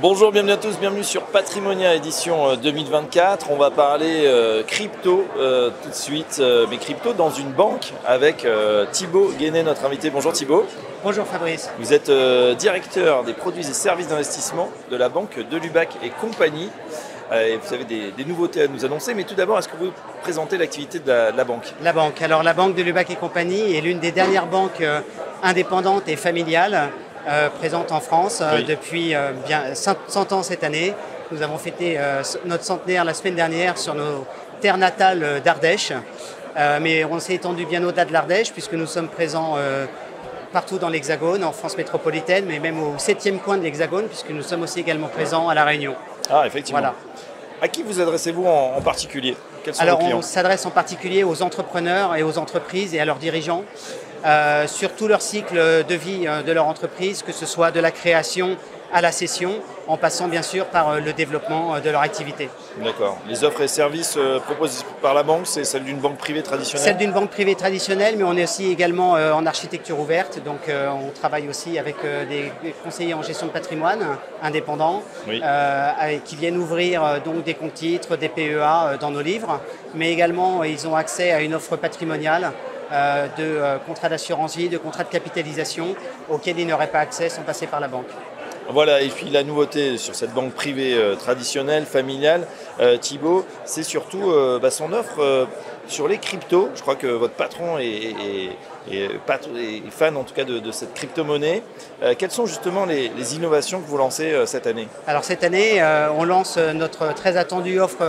Bonjour, bienvenue à tous, bienvenue sur Patrimonia édition 2024. On va parler crypto tout de suite, mais crypto dans une banque avec Thibaut Guénet, notre invité. Bonjour Thibaut. Bonjour Fabrice. Vous êtes directeur des produits et services d'investissement de la banque Delubac et compagnie. Et vous avez des nouveautés à nous annoncer, mais tout d'abord, est-ce que vous présentez l'activité de la banque? La banque. Alors la banque Delubac et compagnie est l'une des dernières banques indépendantes et familiales présentes en France Oui. depuis bien 100 ans cette année. Nous avons fêté notre centenaire la semaine dernière sur nos terres natales d'Ardèche, mais on s'est étendu bien au-delà de l'Ardèche puisque nous sommes présents partout dans l'Hexagone, en France métropolitaine, mais même au 7e coin de l'Hexagone puisque nous sommes aussi également présents à La Réunion. Ah, effectivement. Voilà. À qui vous adressez-vous en particulier? Quels sont Alors vos clients? on s'adresse en particulier aux entrepreneurs et aux entreprises et à leurs dirigeants sur tout leur cycle de vie de leur entreprise, que ce soit de la création à la cession, en passant bien sûr par le développement de leur activité. D'accord. Les offres et services proposés par la banque, c'est celle d'une banque privée traditionnelle? Celle d'une banque privée traditionnelle, mais on est aussi également en architecture ouverte, donc on travaille aussi avec des conseillers en gestion de patrimoine indépendants, Oui. qui viennent ouvrir donc des comptes titres, des PEA dans nos livres, mais également ils ont accès à une offre patrimoniale de contrats d'assurance vie, de contrats de capitalisation auxquels ils n'auraient pas accès sans passer par la banque. Voilà, et puis la nouveauté sur cette banque privée traditionnelle, familiale, Thibaut, c'est surtout son offre sur les cryptos. Je crois que votre patron est fan en tout cas de cette crypto-monnaie. Quelles sont justement les innovations que vous lancez cette année? Alors cette année, on lance notre très attendue offre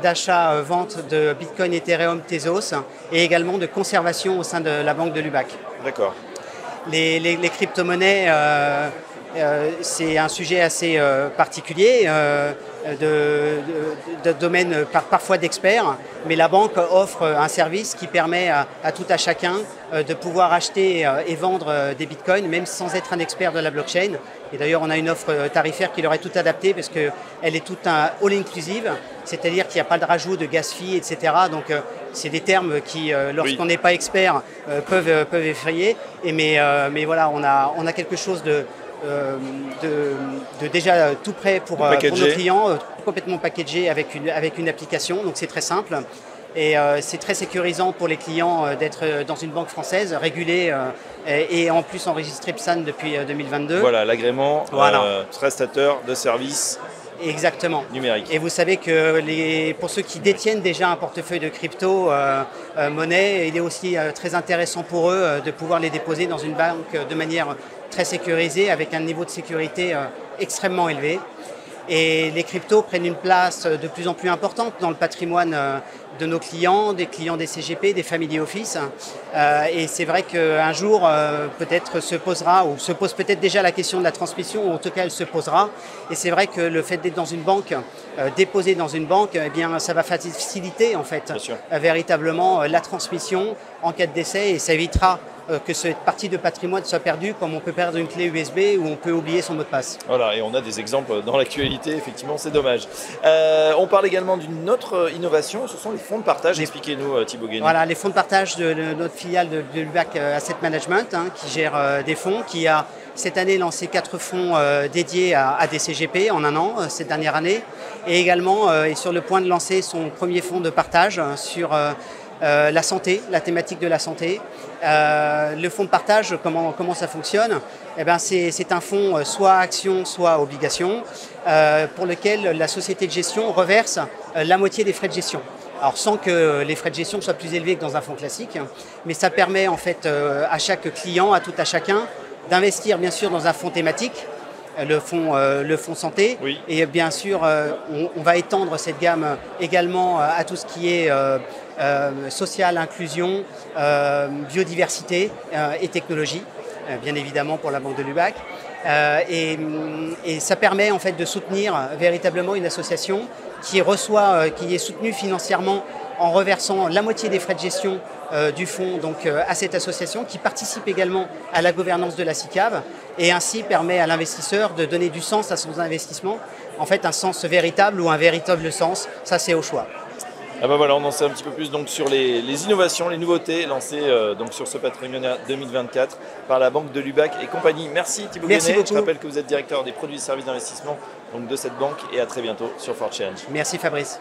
d'achat-vente de Bitcoin, Ethereum, Tezos et également de conservation au sein de la banque Delubac. D'accord. Les crypto-monnaies, c'est un sujet assez particulier, de domaine parfois d'experts, mais la banque offre un service qui permet à tout à chacun de pouvoir acheter et vendre des bitcoins, même sans être un expert de la blockchain. Et d'ailleurs, on a une offre tarifaire qui leur est toute adaptée parce qu'elle est toute un all-inclusive, c'est-à-dire qu'il n'y a pas de rajout de gas fee, etc. Donc, c'est des termes qui, lorsqu'on n'est pas expert, peuvent effrayer. Mais voilà, on a quelque chose de déjà tout prêt pour nos clients, complètement packagé avec une application, donc c'est très simple. Et c'est très sécurisant pour les clients d'être dans une banque française régulée et en plus enregistrée PSAN depuis 2022. Voilà, l'agrément Voilà. prestateur de services. Exactement. Numérique. Et vous savez que pour ceux qui détiennent déjà un portefeuille de crypto monnaie, il est aussi très intéressant pour eux de pouvoir les déposer dans une banque de manière très sécurisée avec un niveau de sécurité extrêmement élevé. Et les cryptos prennent une place de plus en plus importante dans le patrimoine de nos clients, des clients des CGP, des family office. Et c'est vrai qu'un jour, peut-être se posera, ou se pose peut-être déjà la question de la transmission, ou en tout cas elle se posera. Et c'est vrai que le fait d'être dans une banque, déposer dans une banque, eh bien, ça va faciliter en fait véritablement la transmission en cas de décès et ça évitera que cette partie de patrimoine soit perdue comme on peut perdre une clé USB ou on peut oublier son mot de passe. Voilà, et on a des exemples dans l'actualité, effectivement, c'est dommage. On parle également d'une autre innovation, ce sont les fonds de partage. Expliquez-nous, Thibaut Guénet. Voilà, les fonds de partage de notre filiale de Delubac Asset Management, qui gère des fonds, qui a cette année lancé 4 fonds dédiés à des CGP en un an, cette dernière année, et également est sur le point de lancer son premier fonds de partage sur la santé, la thématique de la santé. Le fonds de partage, comment ça fonctionne? Eh ben, c'est un fonds soit action, soit obligation, pour lequel la société de gestion reverse la moitié des frais de gestion. Alors sans que les frais de gestion soient plus élevés que dans un fonds classique, mais ça permet en fait à chaque client, à tout à chacun, d'investir bien sûr dans un fonds thématique, le fonds santé. Oui. Et bien sûr, on va étendre cette gamme également à tout ce qui est social, inclusion, biodiversité et technologie, bien évidemment pour la banque Delubac. Et ça permet en fait de soutenir véritablement une association qui est soutenue financièrement en reversant la moitié des frais de gestion du fonds donc, à cette association qui participe également à la gouvernance de la SICAV et ainsi permet à l'investisseur de donner du sens à son investissement, en fait un sens véritable ou un véritable sens, ça c'est au choix. Ah bah voilà, on en sait un petit peu plus donc sur les innovations, les nouveautés lancées donc sur ce Patrimonial 2024 par la Banque de Lubac et compagnie. Merci Thibaut Guénet. Je rappelle que vous êtes directeur des produits et services d'investissement donc de cette banque et à très bientôt sur Fort Challenge. Merci Fabrice.